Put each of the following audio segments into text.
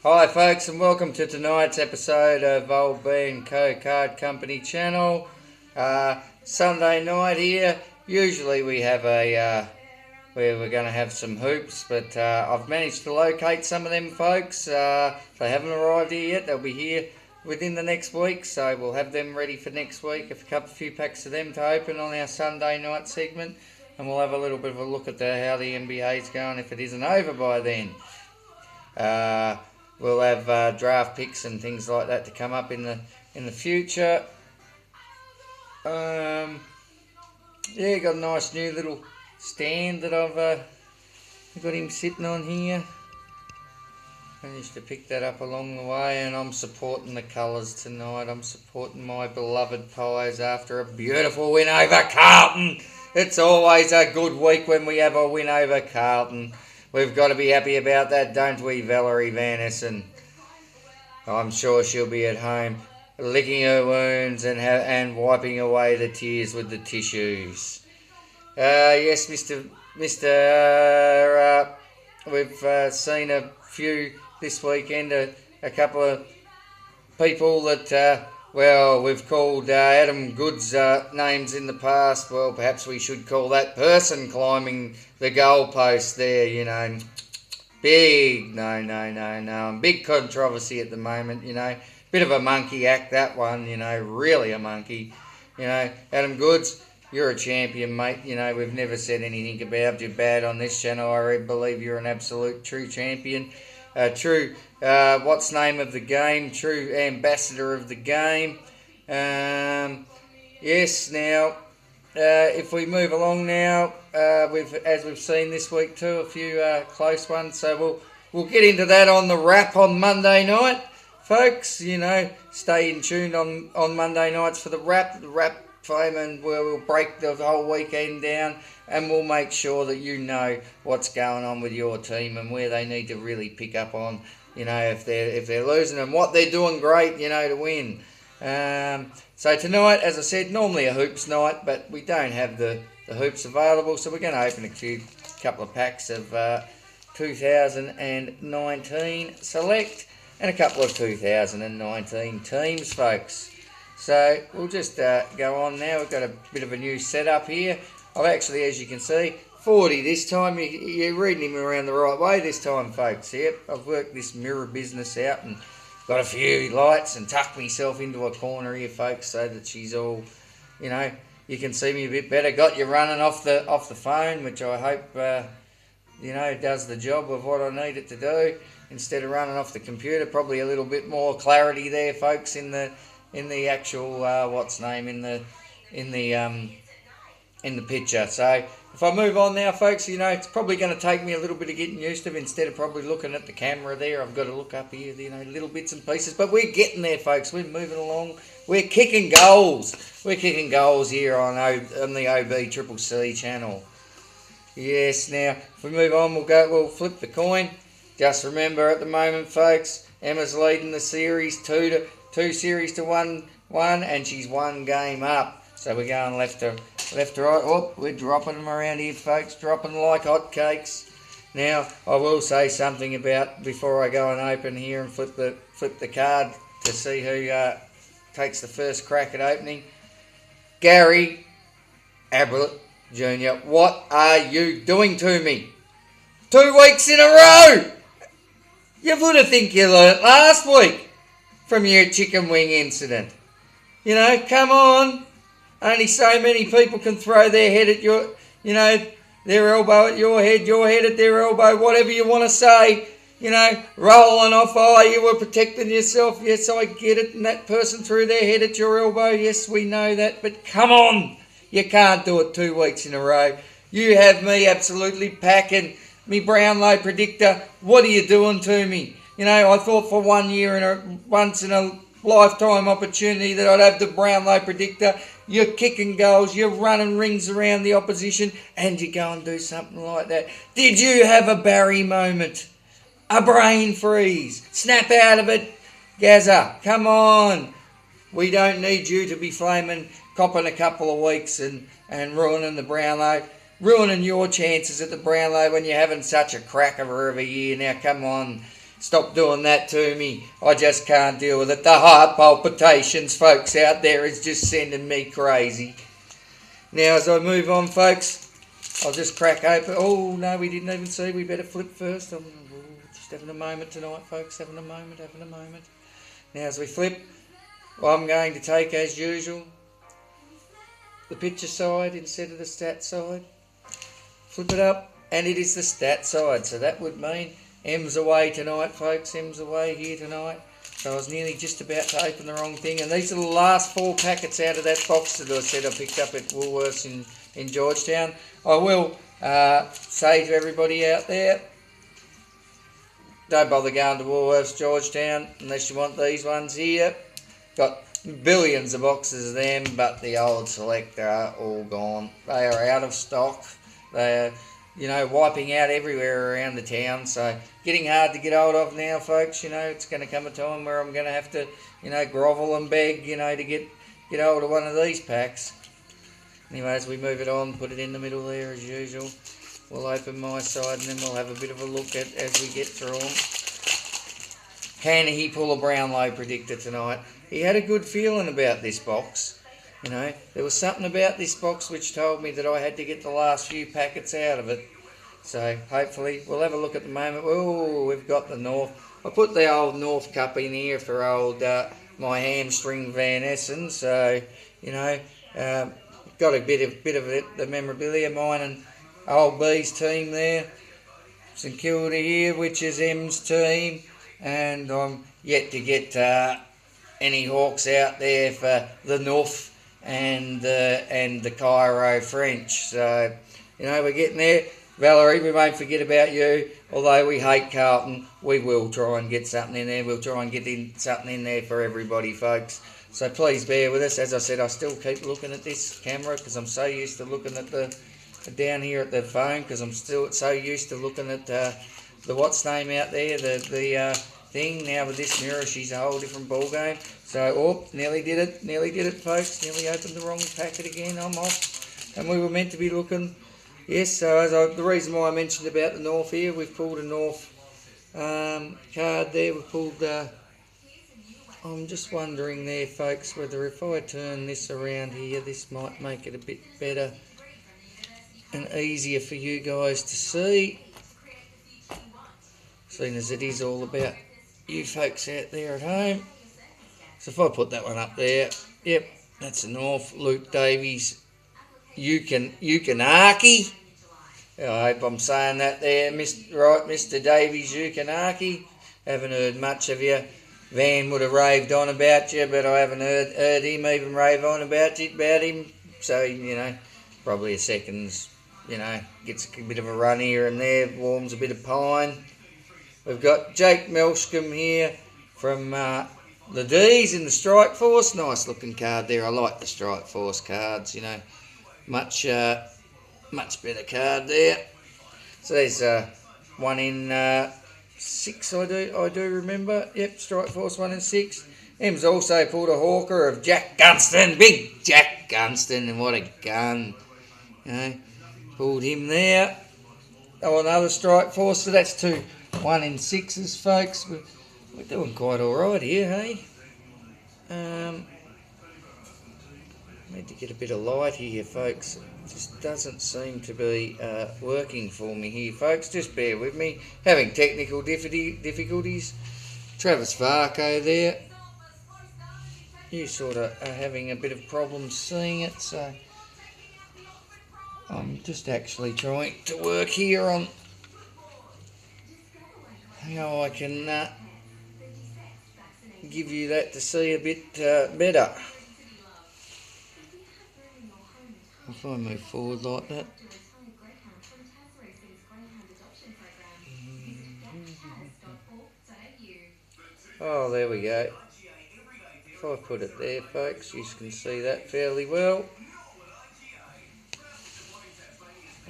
Hi folks and welcome to tonight's episode of OLE-B and Co Card Company channel. Sunday night here. Usually we have where we're going to have some hoops, but I've managed to locate some of them folks. They haven't arrived here yet. They'll be here within the next week, so we'll have them ready for next week. A few packs of them to open on our Sunday night segment, and we'll have a little bit of a look at how the NBA's going if it isn't over by then. We'll have draft picks and things like that to come up in the future. Yeah, got a nice new little stand that I've got him sitting on here. Managed to pick that up along the way, and I'm supporting the colours tonight. I'm supporting my beloved Pies after a beautiful win over Carlton. It's always a good week when we have a win over Carlton. We've got to be happy about that, don't we, Valerie Van Essen? I'm sure she'll be at home licking her wounds and wiping away the tears with the tissues. Yes, Mr. We've seen a few this weekend, a couple of people that, we've called Adam Good's names in the past. Well, perhaps we should call that person climbing the goalpost there, big controversy at the moment, bit of a monkey act, that one, really a monkey. Adam Goods, you're a champion, mate. We've never said anything about you bad on this channel. I believe you're an absolute true champion. True, what's name of the game? True ambassador of the game. Yes, now, if we move along now, as we've seen this week too, a few close ones. So we'll get into that on the wrap on Monday night, folks. Stay in tune on Monday nights for the wrap frame, and where we'll break the whole weekend down, and we'll make sure that you know what's going on with your team and where they need to really pick up on, if they're losing and what they're doing great, to win. So tonight, as I said, normally a hoops night, but we don't have the hoops available, so we're going to open a couple of packs of 2019 select and a couple of 2019 teams, folks. So we'll just go on now. We've got a bit of a new setup here. I've actually, as you can see, 40 this time. You're reading him around the right way this time, folks. Yep, I've worked this mirror business out and got a few lights and tucked myself into a corner here, folks, so that she's all, you can see me a bit better. Got you running off the phone, which I hope, does the job of what I need it to do instead of running off the computer. Probably a little bit more clarity there, folks, in the actual in the picture. So if I move on now, folks, it's probably going to take me a little bit of getting used to, instead of probably looking at the camera there. I've got to look up here, little bits and pieces, but we're getting there, folks. We're moving along. We're kicking goals. We're kicking goals here on the OB-CCC channel. Yes, now if we move on, we'll flip the coin. Just remember, at the moment, folks, Emma's leading the series two series to one, and she's one game up. So we're going left to right. Oh, we're dropping them around here, folks. Dropping like hotcakes. Now, I will say something about, before I go and open here and flip the card to see who takes the first crack at opening. Gary Ablett Jr., what are you doing to me? 2 weeks in a row! You would have think you learnt last week from your chicken wing incident. Come on. Only so many people can throw their head at your, their elbow at your head at their elbow, whatever you want to say, rolling off, you were protecting yourself. Yes, I get it. And that person threw their head at your elbow. Yes, we know that. But come on. You can't do it 2 weeks in a row. You have me absolutely packing. Me Brownlow predictor, what are you doing to me? I thought for 1 year once in a lifetime opportunity that I'd have the Brownlow predictor. You're kicking goals, you're running rings around the opposition, and you go and do something like that. Did you have a Barry moment? A brain freeze? Snap out of it? Gazza, come on. We don't need you to be copping a couple of weeks and ruining the Brownlow. Ruining your chances at the Brownlow when you're having such a cracker every year. Now, come on. Stop doing that to me. I just can't deal with it. The heart palpitations, folks, out there is just sending me crazy. Now, as I move on, folks, I'll just crack open. Oh, no, we didn't even see. We better flip first. I'm just having a moment tonight, folks. Having a moment. Now, as we flip, I'm going to take, as usual, the picture side instead of the stat side. Flip it up, and it is the stat side. So that would mean M's away tonight, folks. M's away here tonight. So I was nearly just about to open the wrong thing. And these are the last 4 packets out of that box that I said I picked up at Woolworths in Georgetown. I will say to everybody out there, don't bother going to Woolworths Georgetown unless you want these ones here. Got billions of boxes of them, but the old Selector are all gone. They are out of stock. They are, wiping out everywhere around the town. So getting hard to get hold of now, folks. It's going to come a time where I'm going to have to, grovel and beg, to get hold of one of these packs. Anyway, as we move it on, put it in the middle there as usual. We'll open my side and then we'll have a bit of a look at as we get through them. Can he pull a Brownlow predictor tonight? He had a good feeling about this box. There was something about this box which told me that I had to get the last few packets out of it. So hopefully we'll have a look at the moment. Oh, we've got the North. I put the old North Cup in here for old my hamstring Van Essen. So got a bit of it, the memorabilia, mine and OLE-B's team there. St Kilda here, which is M's team, and I'm yet to get any Hawks out there for the North and the Cairo French. So we're getting there. Valerie, we won't forget about you. Although we hate Carlton, we will try and get something in there. We'll try and get something in there for everybody, folks. So please bear with us. As I said, I still keep looking at this camera because I'm so used to looking at the down here at the phone, because I'm still so used to looking at the what's name out there, the thing. Now with this mirror, she's a whole different ball game. So, nearly did it, folks. Nearly opened the wrong packet again. I'm off. And we were meant to be looking. Yes, so the reason why I mentioned about the North here, we've pulled a North card there. We've pulled. I'm just wondering there, folks, whether if I turn this around here, this might make it a bit better and easier for you guys to see, seeing as it is all about you folks out there at home. So if I put that one up there, yep, that's a North Luke Davies Ukanaki. I hope I'm saying that there, Mr. Davies Ukanaki. Haven't heard much of you. Van would have raved on about you, but I haven't heard him even rave on about him. So, probably a second's, gets a bit of a run here and there, warms a bit of pine. We've got Jake Melshcombe here from the D's in the Strike Force. Nice looking card there. I like the Strike Force cards, much better card there. So there's one in 6, I do remember. Yep, Strike Force 1 in 6. M's also pulled a hawker of Jack Gunston, big Jack Gunston, and what a gun. Pulled him there. Oh, another Strike Force, so that's 2 1 in 6s, folks. We're doing quite alright here, hey? Need to get a bit of light here, folks. It just doesn't seem to be working for me here, folks. Just bear with me. Having technical difficulties. Travis Varco there. You sort of are having a bit of problems seeing it, so I'm just actually trying to work here on how I can give you that to see a bit better. If I move forward like that. Oh, there we go. If I put it there, folks, you can see that fairly well.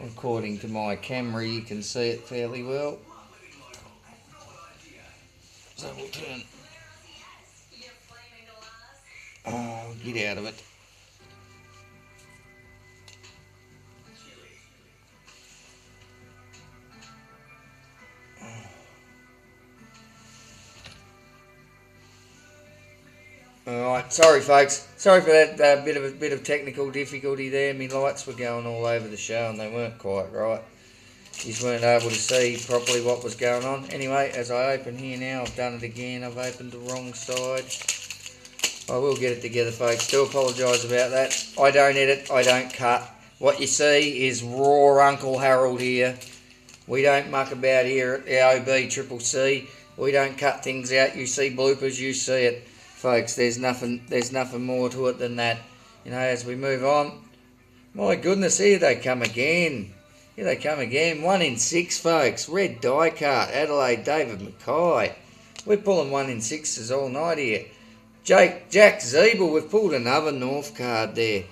According to my camera, you can see it fairly well. So we'll turn. Oh, get out of it. Alright, sorry folks. Sorry for that bit of technical difficulty there. My lights were going all over the show and they weren't quite right. You just weren't able to see properly what was going on. Anyway, as I open here now, I've done it again. I've opened the wrong side. I will get it together, folks. Do apologise about that. I don't edit, I don't cut. What you see is raw Uncle Harold here. We don't muck about here at the OB-CCC. We don't cut things out. You see bloopers, you see it. Folks, there's nothing more to it than that. You know, as we move on. My goodness, here they come again. Here they come again. 1 in 6, folks. Red die cut. Adelaide David Mackay. We're pulling 1 in 6s all night here. Jack Zeeble, we've pulled another North card there.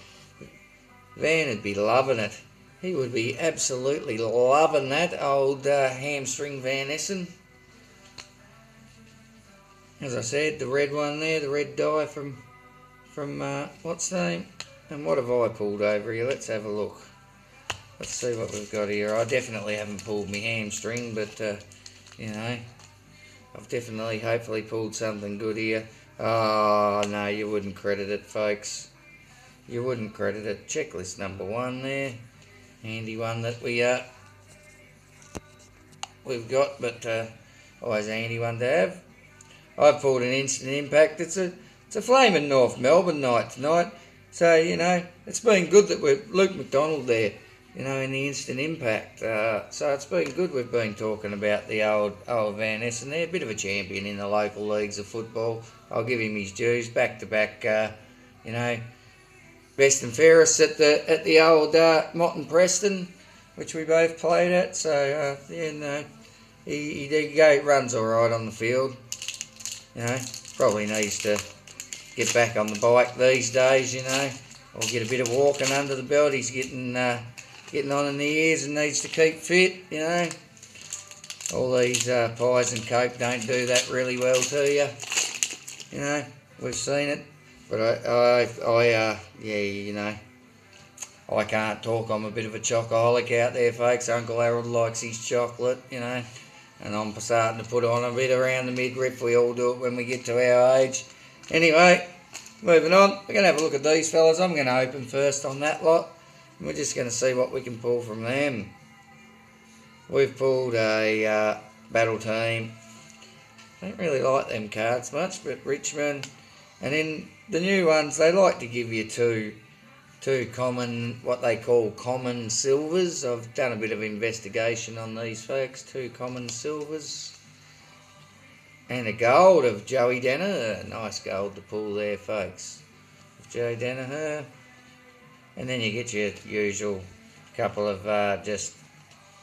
Van would be loving it. He would be absolutely loving that old hamstring Van Essen. As I said, the red one there, the red die from what's the name? And what have I pulled over here? Let's have a look. Let's see what we've got here. I definitely haven't pulled my hamstring, but you know, I've definitely, hopefully, pulled something good here. Oh, no, you wouldn't credit it, folks. You wouldn't credit it. Checklist number 1 there. Handy one that we've got, but always a handy one to have. I've pulled an instant impact. It's a flaming North Melbourne night tonight. So, you know, it's been good that we've Luke McDonald there, you know, in the instant impact. So it's been good we've been talking about the old Van Essen there. A bit of a champion in the local leagues of football. I'll give him his dues. Back-to-back, you know, best and fairest at the old Mott and Preston, which we both played at. So, yeah, no, he runs all right on the field. You know, probably needs to get back on the bike these days, you know, or get a bit of walking under the belt. He's getting on in the years and needs to keep fit, you know. All these pies and coke don't do that really well to you. You know, we've seen it. But yeah, you know, I can't talk. I'm a bit of a chocoholic out there, folks. Uncle Harold likes his chocolate, you know. And I'm starting to put on a bit around the midriff. We all do it when we get to our age. Anyway, moving on. We're going to have a look at these fellas. I'm going to open first on that lot. And we're just going to see what we can pull from them. We've pulled a battle team. I don't really like them cards much, but Richmond. And then the new ones, they like to give you two common, what they call common silvers. I've done a bit of investigation on these folks. 2 common silvers. And a gold of Joey Danaher. Nice gold to pull there, folks. Joey Danaher. And then you get your usual couple of just,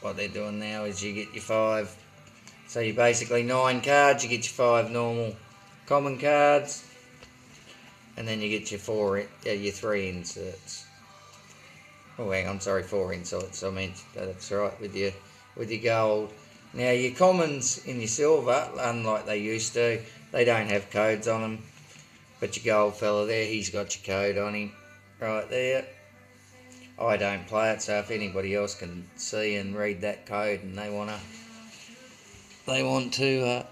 what they're doing now is you get your 5. So you basically 9 cards, you get your 5 normal common cards. And then you get your 3 inserts. Oh, hang on, sorry, 4 inserts. I meant that's right with your gold. Now your commons in your silver, unlike they used to, they don't have codes on them. But your gold fella there, he's got your code on him, right there. I don't play it, so if anybody else can see and read that code and they want to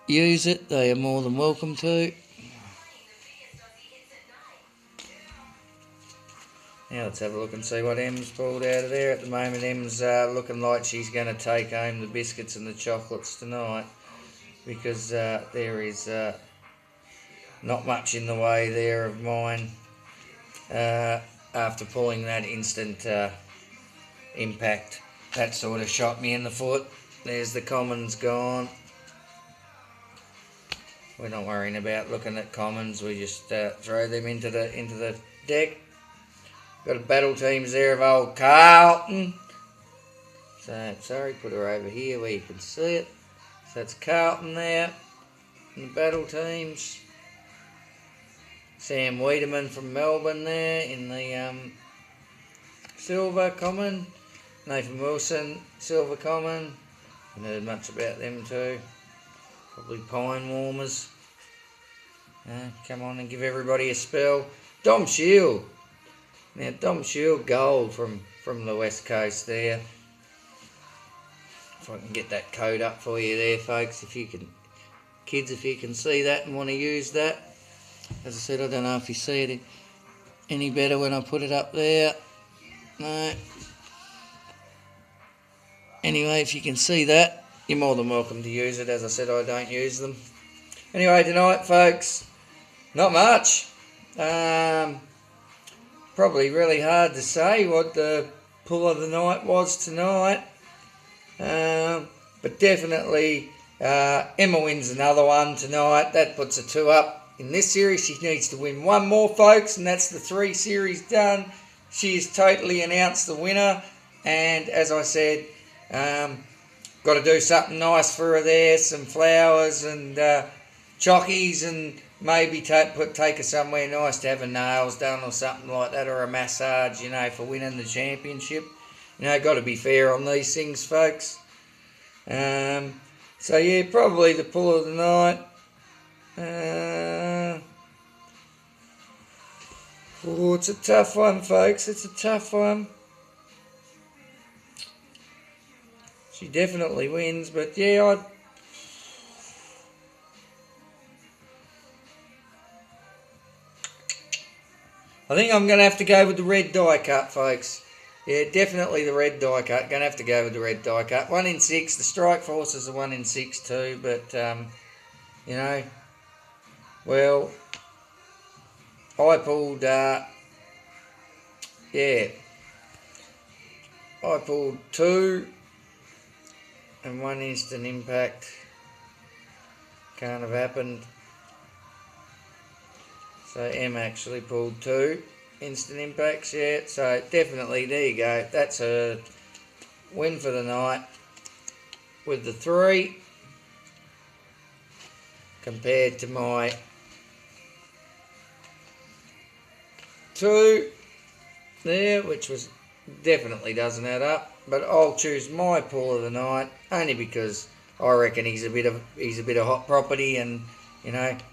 use it, they are more than welcome to. Now let's have a look and see what Em's pulled out of there. At the moment, Em's looking like she's going to take home the biscuits and the chocolates tonight, because there is not much in the way there of mine after pulling that instant impact. That sort of shot me in the foot. There's the commons gone. We're not worrying about looking at commons. We just throw them into the deck. Got a battle teams there of old Carlton. So, sorry, put her over here where you can see it. So that's Carlton there in the battle teams. Sam Wiedemann from Melbourne there in the silver common. Nathan Wilson, silver common. Haven't heard much about them too. Probably pine warmers. Come on and give everybody a spell. Dom Shield. Now Dom Shield gold from the West Coast there. If I can get that code up for you there, folks, if you can, kids, if you can see that and want to use that. As I said, I don't know if you see it any better when I put it up there. No. Anyway, if you can see that, you're more than welcome to use it. As I said, I don't use them. Anyway, tonight, folks, not much. Probably really hard to say what the pull of the night was tonight. But definitely Emma wins another one tonight. That puts her 2 up in this series. She needs to win one more, folks, and that's the 3 series done. She has totally announced the winner. And as I said, got to do something nice for her there. Some flowers and chockies, and maybe take her somewhere nice to have her nails done or something like that, or a massage, for winning the championship. Got to be fair on these things, folks. So yeah, probably the pull of the night. It's a tough one, folks. It's a tough one. She definitely wins, but yeah, I think I'm going to have to go with the red die cut, folks. Yeah, definitely the red die cut. Going to have to go with the red die cut. 1 in 6. The strike force is a 1 in 6 too, but, well, I pulled, I pulled 2 and 1 instant impact. Can't have happened. So M actually pulled 2 instant impacts, yeah. So definitely, there you go. That's a win for the night with the 3 compared to my 2 there, which was definitely doesn't add up. But I'll choose my pull of the night only because I reckon he's a bit of hot property, and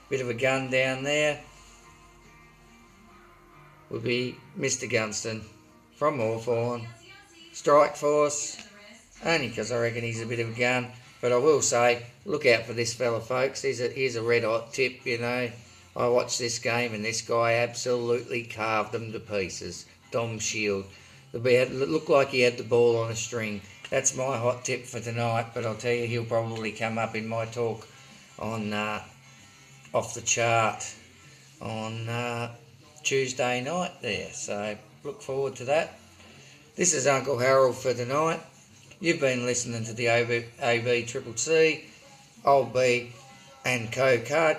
bit of a gun down there. Would be Mr. Gunston from Hawthorn. Strike Force, only because I reckon he's a bit of a gun. But I will say, look out for this fella, folks. Here's a red hot tip, I watched this game and this guy absolutely carved them to pieces. Dom Shield. It looked like he had the ball on a string. That's my hot tip for tonight, but I'll tell you, he'll probably come up in my talk on off the chart on Tuesday night there. So look forward to that. This is Uncle Harold for tonight. You've been listening to the OB-CCC, OLE-B and Co Card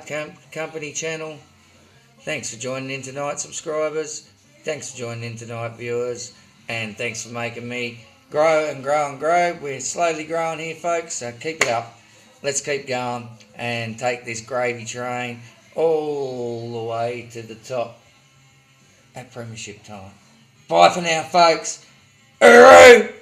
Company channel. Thanks for joining in tonight, subscribers. Thanks for joining in tonight, viewers. And thanks for making me grow and grow and grow. We're slowly growing here, folks, so keep it up. Let's keep going and take this gravy train all the way to the top at premiership time. Bye for now, folks. Hooroo!